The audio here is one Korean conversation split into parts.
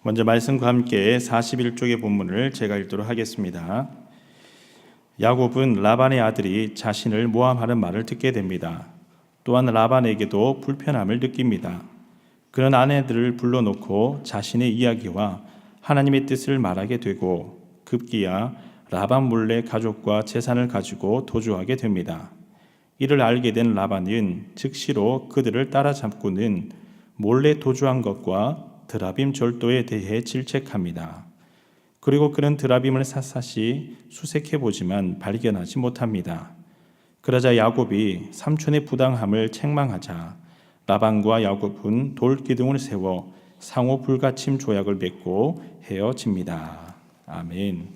먼저 말씀과 함께 41쪽의 본문을 제가 읽도록 하겠습니다. 야곱은 라반의 아들이 자신을 모함하는 말을 듣게 됩니다. 또한 라반에게도 불편함을 느낍니다. 그런 아내들을 불러놓고 자신의 이야기와 하나님의 뜻을 말하게 되고 급기야 라반 몰래 가족과 재산을 가지고 도주하게 됩니다. 이를 알게 된 라반은 즉시로 그들을 따라잡고는 몰래 도주한 것과 드라빔 절도에 대해 질책합니다. 그리고 그는 드라빔을 샅샅이 수색해보지만 발견하지 못합니다. 그러자 야곱이 삼촌의 부당함을 책망하자 라반과 야곱은 돌기둥을 세워 상호 불가침 조약을 맺고 헤어집니다. 아멘.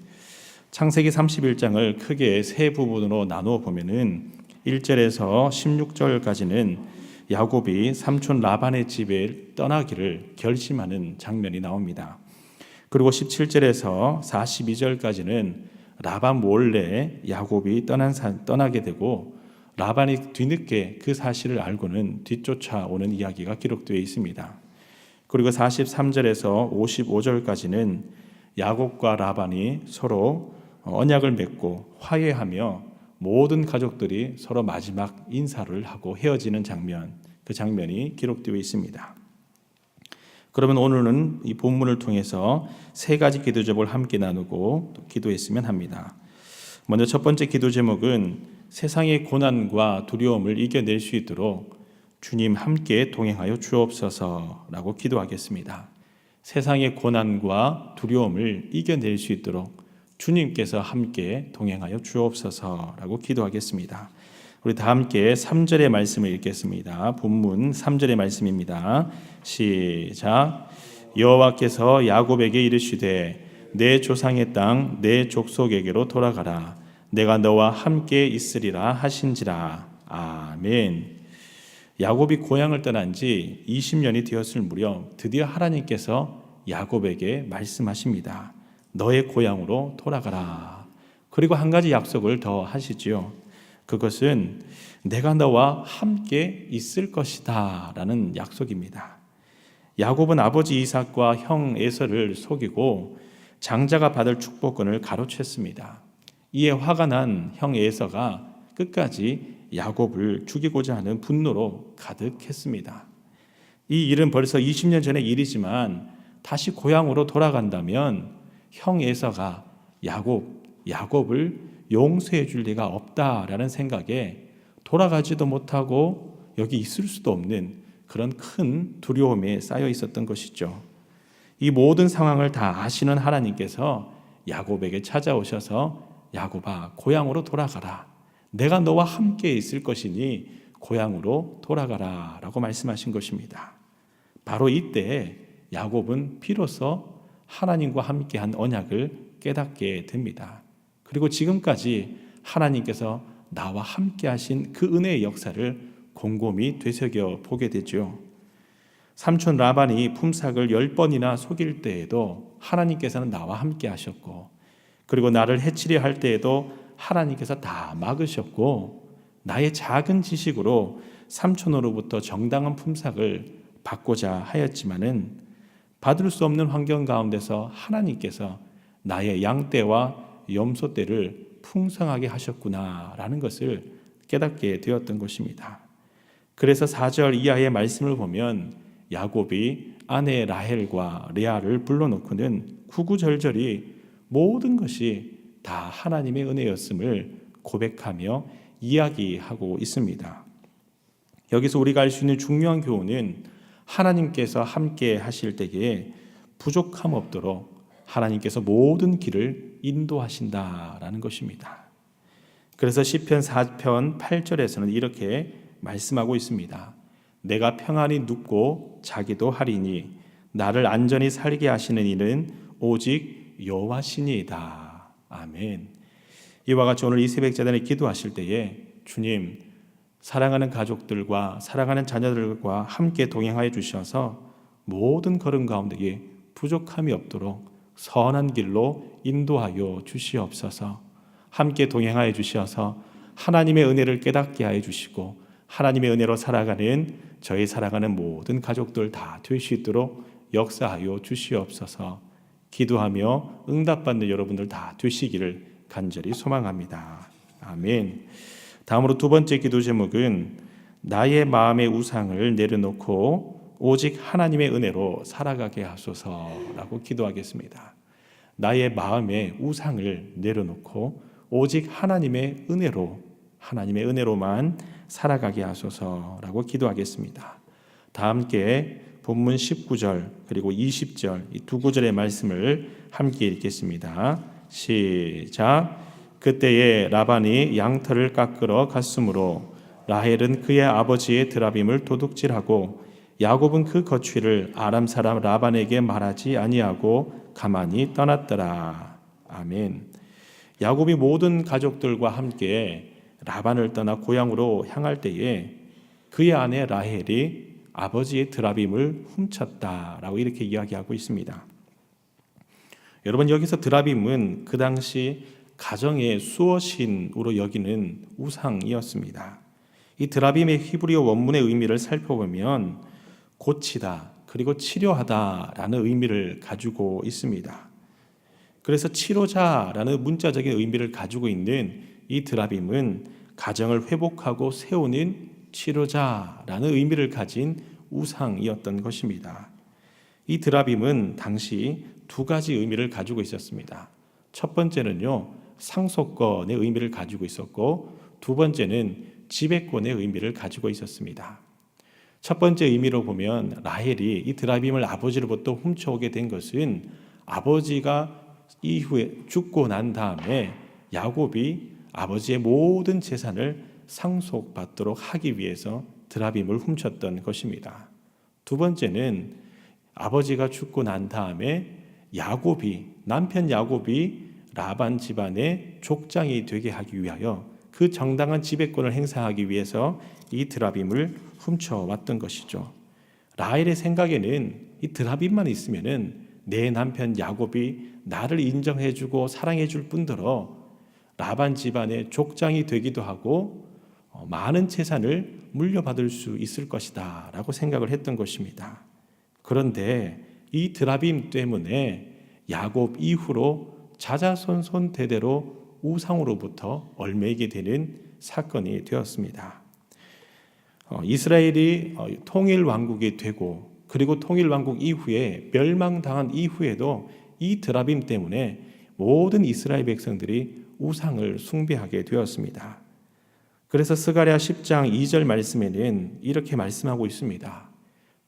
창세기 31장을 크게 세 부분으로 나누어 보면은 1절에서 16절까지는 야곱이 삼촌 라반의 집에 떠나기를 결심하는 장면이 나옵니다. 그리고 17절에서 42절까지는 라반 몰래 야곱이 떠나게 되고 라반이 뒤늦게 그 사실을 알고는 뒤쫓아오는 이야기가 기록되어 있습니다. 그리고 43절에서 55절까지는 야곱과 라반이 서로 언약을 맺고 화해하며 모든 가족들이 서로 마지막 인사를 하고 헤어지는 장면, 그 장면이 기록되어 있습니다. 그러면 오늘은 이 본문을 통해서 세 가지 기도 제목을 함께 나누고 기도했으면 합니다. 먼저 첫 번째 기도 제목은 세상의 고난과 두려움을 이겨낼 수 있도록 주님 함께 동행하여 주옵소서라고 기도하겠습니다. 세상의 고난과 두려움을 이겨낼 수 있도록 주님께서 함께 동행하여 주옵소서라고 기도하겠습니다. 우리 다 함께 3절의 말씀을 읽겠습니다. 본문 3절의 말씀입니다. 시작. 여호와께서 야곱에게 이르시되 내 조상의 땅 내 족속에게로 돌아가라. 내가 너와 함께 있으리라 하신지라. 아멘. 야곱이 고향을 떠난 지 20년이 되었을 무렵 드디어 하나님께서 야곱에게 말씀하십니다. 너의 고향으로 돌아가라. 그리고 한 가지 약속을 더 하시지요. 그것은 내가 너와 함께 있을 것이다 라는 약속입니다. 야곱은 아버지 이삭과 형 에서를 속이고 장자가 받을 축복권을 가로챘습니다. 이에 화가 난 형 에서가 끝까지 야곱을 죽이고자 하는 분노로 가득했습니다. 이 일은 벌써 20년 전의 일이지만 다시 고향으로 돌아간다면 형 에서가 야곱을 용서해 줄 리가 없다라는 생각에 돌아가지도 못하고 여기 있을 수도 없는 그런 큰 두려움에 쌓여 있었던 것이죠. 이 모든 상황을 다 아시는 하나님께서 야곱에게 찾아오셔서 야곱아, 고향으로 돌아가라. 내가 너와 함께 있을 것이니 고향으로 돌아가라 라고 말씀하신 것입니다. 바로 이때 야곱은 비로소 하나님과 함께한 언약을 깨닫게 됩니다. 그리고 지금까지 하나님께서 나와 함께하신 그 은혜의 역사를 곰곰이 되새겨 보게 되죠. 삼촌 라반이 품삯을 10번이나 속일 때에도 하나님께서는 나와 함께 하셨고, 그리고 나를 해치려 할 때에도 하나님께서 다 막으셨고, 나의 작은 지식으로 삼촌으로부터 정당한 품삯을 받고자 하였지만은 받을 수 없는 환경 가운데서 하나님께서 나의 양떼와 염소떼를 풍성하게 하셨구나라는 것을 깨닫게 되었던 것입니다. 그래서 4절 이하의 말씀을 보면 야곱이 아내 라헬과 레아를 불러놓고는 구구절절히 모든 것이 다 하나님의 은혜였음을 고백하며 이야기하고 있습니다. 여기서 우리가 알 수 있는 중요한 교훈은 하나님께서 함께 하실 때에 부족함 없도록 하나님께서 모든 길을 인도하신다라는 것입니다. 그래서 시편 4편 8절에서는 이렇게 말씀하고 있습니다. 내가 평안히 눕고 자기도 하리니 나를 안전히 살게 하시는 이는 오직 여호와시니이다. 아멘. 이와 같이 오늘 이 새벽제단에 기도하실 때에 주님, 사랑하는 가족들과 사랑하는 자녀들과 함께 동행하여 주셔서 모든 걸음 가운데 부족함이 없도록 선한 길로 인도하여 주시옵소서. 함께 동행하여 주셔서 하나님의 은혜를 깨닫게 하여 주시고 하나님의 은혜로 살아가는 저희 사랑하는 모든 가족들 다 될 수 있도록 역사하여 주시옵소서. 기도하며 응답받는 여러분들 다 되시기를 간절히 소망합니다. 아멘. 다음으로 두 번째 기도 제목은 나의 마음의 우상을 내려놓고 오직 하나님의 은혜로 살아가게 하소서라고 기도하겠습니다. 나의 마음의 우상을 내려놓고 오직 하나님의 은혜로만 살아가게 하소서라고 기도하겠습니다. 다 함께 본문 19절 그리고 20절 이 두 구절의 말씀을 함께 읽겠습니다. 시작. 그때에 라반이 양털을 깎으러 갔으므로 라헬은 그의 아버지의 드라빔을 도둑질하고 야곱은 그 거취를 아람 사람 라반에게 말하지 아니하고 가만히 떠났더라. 아멘. 야곱이 모든 가족들과 함께 라반을 떠나 고향으로 향할 때에 그의 아내 라헬이 아버지의 드라빔을 훔쳤다라고 이렇게 이야기하고 있습니다. 여러분, 여기서 드라빔은 그 당시 가정의 수어신으로 여기는 우상이었습니다. 이 드라빔의 히브리어 원문의 의미를 살펴보면 고치다 그리고 치료하다라는 의미를 가지고 있습니다. 그래서 치료자라는 문자적인 의미를 가지고 있는 이 드라빔은 가정을 회복하고 세우는 치료자라는 의미를 가진 우상이었던 것입니다. 이 드라빔은 당시 두 가지 의미를 가지고 있었습니다. 첫 번째는요, 상속권의 의미를 가지고 있었고, 두 번째는 지배권의 의미를 가지고 있었습니다. 첫 번째 의미로 보면 라헬이 이 드라빔을 아버지로부터 훔쳐오게 된 것은 아버지가 이후에 죽고 난 다음에 야곱이 아버지의 모든 재산을 상속받도록 하기 위해서 드라빔을 훔쳤던 것입니다. 두 번째는 아버지가 죽고 난 다음에 남편 야곱이 라반 집안의 족장이 되게 하기 위하여 그 정당한 지배권을 행사하기 위해서 이 드라빔을 훔쳐왔던 것이죠. 라헬의 생각에는 이 드라빔만 있으면은 내 남편 야곱이 나를 인정해주고 사랑해줄 뿐더러 라반 집안의 족장이 되기도 하고 많은 재산을 물려받을 수 있을 것이다 라고 생각을 했던 것입니다. 그런데 이 드라빔 때문에 야곱 이후로 자자손손 대대로 우상으로부터 얽매이게 되는 사건이 되었습니다. 이스라엘이 통일왕국이 되고 그리고 통일왕국 이후에 멸망당한 이후에도 이 드라빔 때문에 모든 이스라엘 백성들이 우상을 숭배하게 되었습니다. 그래서 스가랴 10장 2절 말씀에는 이렇게 말씀하고 있습니다.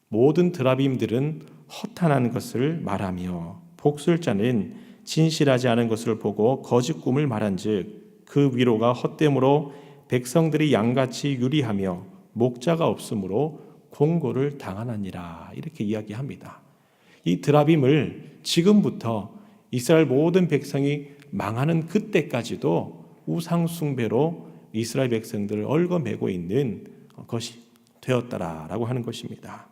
모든 드라빔들은 허탄한 것을 말하며 복술자는 진실하지 않은 것을 보고 거짓 꿈을 말한즉 그 위로가 헛됨으로 백성들이 양같이 유리하며 목자가 없으므로 공고를 당하느니라 이렇게 이야기합니다. 이 드라빔을 지금부터 이스라엘 모든 백성이 망하는 그때까지도 우상 숭배로 이스라엘 백성들을 얽어매고 있는 것이 되었다라고 하는 것입니다.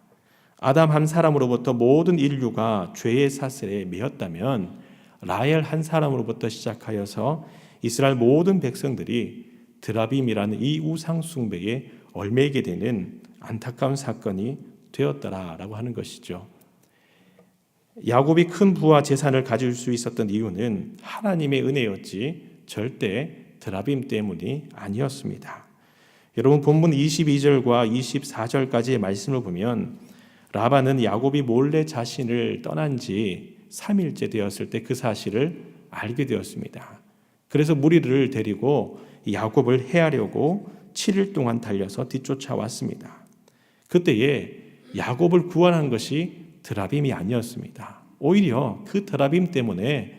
아담 한 사람으로부터 모든 인류가 죄의 사슬에 매였다면 라헬 한 사람으로부터 시작하여서 이스라엘 모든 백성들이 드라빔이라는 이 우상 숭배에 얽매이게 되는 안타까운 사건이 되었다라고 하는 것이죠. 야곱이 큰 부와 재산을 가질 수 있었던 이유는 하나님의 은혜였지 절대 드라빔 때문이 아니었습니다. 여러분, 본문 22절과 24절까지의 말씀을 보면 라반은 야곱이 몰래 자신을 떠난 지 3일째 되었을 때 그 사실을 알게 되었습니다. 그래서 무리를 데리고 야곱을 해하려고 7일 동안 달려서 뒤쫓아왔습니다. 그때에 야곱을 구원한 것이 드라빔이 아니었습니다. 오히려 그 드라빔 때문에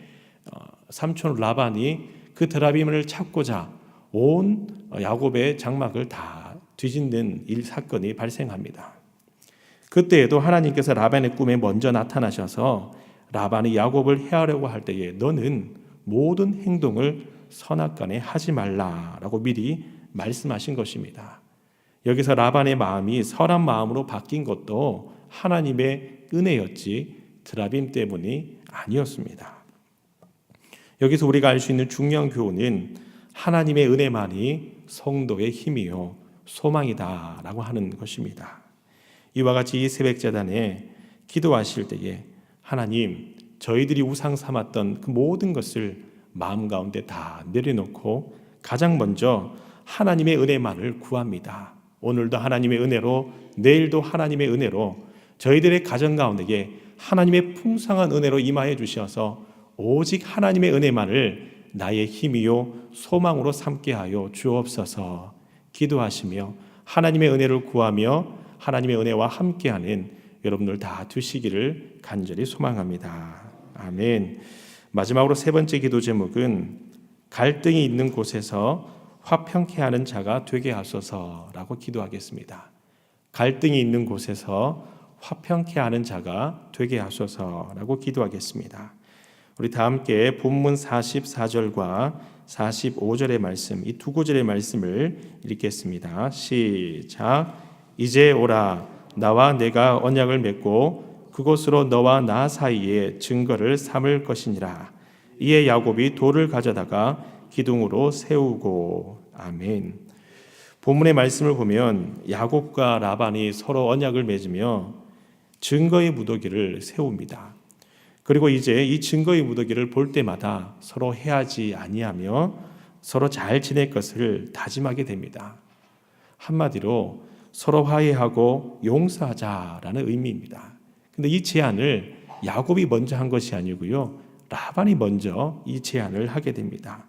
삼촌 라반이 그 드라빔을 찾고자 온 야곱의 장막을 다 뒤집는 사건이 발생합니다. 그때에도 하나님께서 라반의 꿈에 먼저 나타나셔서 라반이 야곱을 해하려고 할 때에 너는 모든 행동을 선악간에 하지 말라라고 미리 말씀하신 것입니다. 여기서 라반의 마음이 선한 마음으로 바뀐 것도 하나님의 은혜였지 드라빔 때문이 아니었습니다. 여기서 우리가 알 수 있는 중요한 교훈은 하나님의 은혜만이 성도의 힘이요 소망이다라고 하는 것입니다. 이와 같이 이 새벽 제단에 기도하실 때에 하나님, 저희들이 우상 삼았던 그 모든 것을 마음 가운데 다 내려놓고 가장 먼저 하나님의 은혜만을 구합니다. 오늘도 하나님의 은혜로, 내일도 하나님의 은혜로 저희들의 가정 가운데에 하나님의 풍성한 은혜로 임하여 주셔서 오직 하나님의 은혜만을 나의 힘이요 소망으로 삼게 하여 주옵소서 기도하시며 하나님의 은혜를 구하며 하나님의 은혜와 함께하는 여러분들 다 되시기를 간절히 소망합니다. 아멘. 마지막으로 세 번째 기도 제목은 갈등이 있는 곳에서 화평케 하는 자가 되게 하소서라고 기도하겠습니다. 갈등이 있는 곳에서 화평케 하는 자가 되게 하소서라고 기도하겠습니다. 우리 다 함께 본문 44절과 45절의 말씀, 이 두 구절의 말씀을 읽겠습니다. 시작. 이제 오라, 나와 내가 언약을 맺고 그곳으로 너와 나 사이에 증거를 삼을 것이니라. 이에 야곱이 돌을 가져다가 기둥으로 세우고. 아멘. 본문의 말씀을 보면 야곱과 라반이 서로 언약을 맺으며 증거의 무더기를 세웁니다. 그리고 이제 이 증거의 무더기를 볼 때마다 서로 해하지 아니하며 서로 잘 지낼 것을 다짐하게 됩니다. 한마디로 서로 화해하고 용서하자라는 의미입니다. 근데 이 제안을 야곱이 먼저 한 것이 아니고요, 라반이 먼저 이 제안을 하게 됩니다.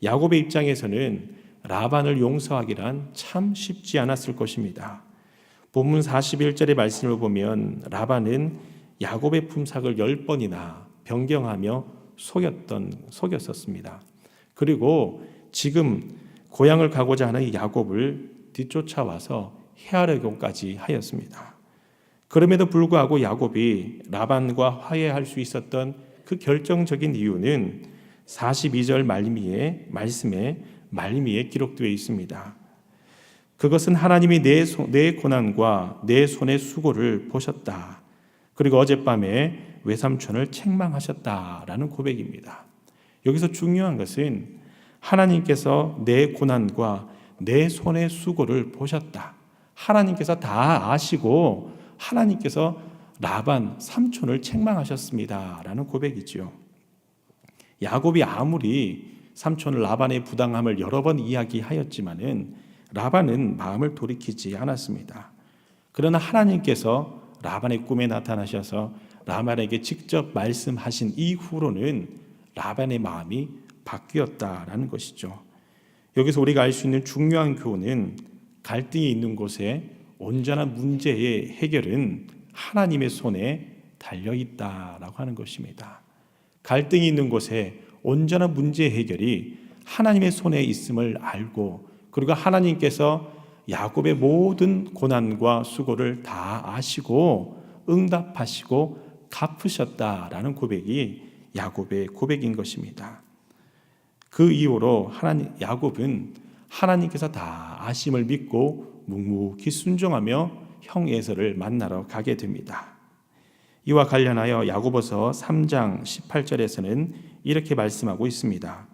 야곱의 입장에서는 라반을 용서하기란 참 쉽지 않았을 것입니다. 본문 41절의 말씀을 보면 라반은 야곱의 품삯을 10번이나 변경하며 속였었습니다. 그리고 지금 고향을 가고자 하는 야곱을 뒤쫓아와서 해하려고까지 하였습니다. 그럼에도 불구하고 야곱이 라반과 화해할 수 있었던 그 결정적인 이유는 42절 말씀에 말미에 기록되어 있습니다. 그것은 하나님이 내 고난과 내 손의 수고를 보셨다. 그리고 어젯밤에 외삼촌을 책망하셨다라는 고백입니다. 여기서 중요한 것은 하나님께서 내 고난과 내 손의 수고를 보셨다. 하나님께서 다 아시고 하나님께서 라반 삼촌을 책망하셨습니다 라는 고백이죠. 야곱이 아무리 삼촌 라반의 부당함을 여러 번 이야기하였지만은 라반은 마음을 돌이키지 않았습니다. 그러나 하나님께서 라반의 꿈에 나타나셔서 라반에게 직접 말씀하신 이후로는 라반의 마음이 바뀌었다라는 것이죠. 여기서 우리가 알 수 있는 중요한 교훈은 갈등이 있는 곳에 온전한 문제의 해결은 하나님의 손에 달려있다라고 하는 것입니다. 갈등이 있는 곳에 온전한 문제의 해결이 하나님의 손에 있음을 알고, 그리고 하나님께서 야곱의 모든 고난과 수고를 다 아시고 응답하시고 갚으셨다라는 고백이 야곱의 고백인 것입니다. 그 이후로 야곱은 하나님께서 다 아심을 믿고 묵묵히 순종하며 형 에서를 만나러 가게 됩니다. 이와 관련하여 야고보서 3장 18절에서는 이렇게 말씀하고 있습니다.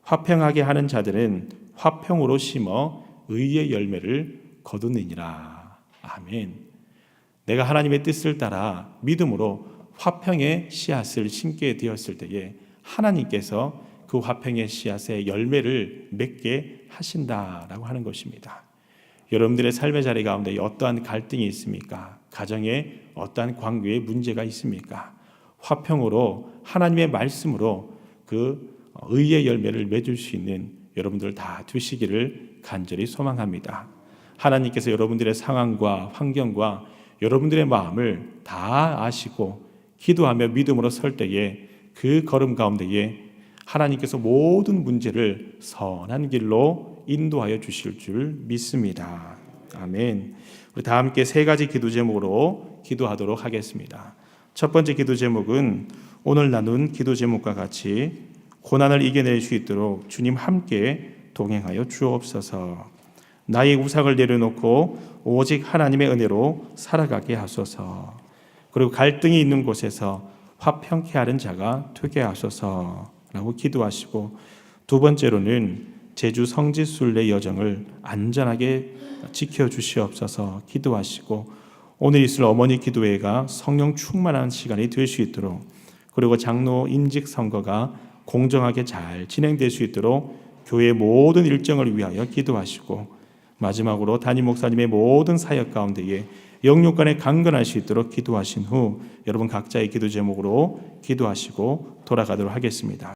화평하게 하는 자들은 화평으로 심어 의의 열매를 거두느니라. 아멘. 내가 하나님의 뜻을 따라 믿음으로 화평의 씨앗을 심게 되었을 때에 하나님께서 그 화평의 씨앗의 열매를 맺게 하신다라고 하는 것입니다. 여러분들의 삶의 자리 가운데 어떠한 갈등이 있습니까? 가정에 어떠한 관계에 문제가 있습니까? 화평으로 하나님의 말씀으로 그 의의 열매를 맺을 수 있는 여러분들 다 되시기를 간절히 소망합니다. 하나님께서 여러분들의 상황과 환경과 여러분들의 마음을 다 아시고 기도하며 믿음으로 설 때에 그 걸음 가운데에 하나님께서 모든 문제를 선한 길로 인도하여 주실 줄 믿습니다. 아멘. 우리 다 함께 세 가지 기도 제목으로 기도하도록 하겠습니다. 첫 번째 기도 제목은 오늘 나눈 기도 제목과 같이 고난을 이겨낼 수 있도록 주님 함께 동행하여 주옵소서. 나의 우상을 내려놓고 오직 하나님의 은혜로 살아가게 하소서. 그리고 갈등이 있는 곳에서 화평케 하는 자가 되게 하소서라고 기도하시고, 두 번째로는 제주 성지순례 여정을 안전하게 지켜주시옵소서 기도하시고, 오늘 있을 어머니 기도회가 성령 충만한 시간이 될 수 있도록, 그리고 장로 임직 선거가 공정하게 잘 진행될 수 있도록 교회의 모든 일정을 위하여 기도하시고, 마지막으로 담임 목사님의 모든 사역 가운데에 영육간에 강건할 수 있도록 기도하신 후 여러분 각자의 기도 제목으로 기도하시고 돌아가도록 하겠습니다.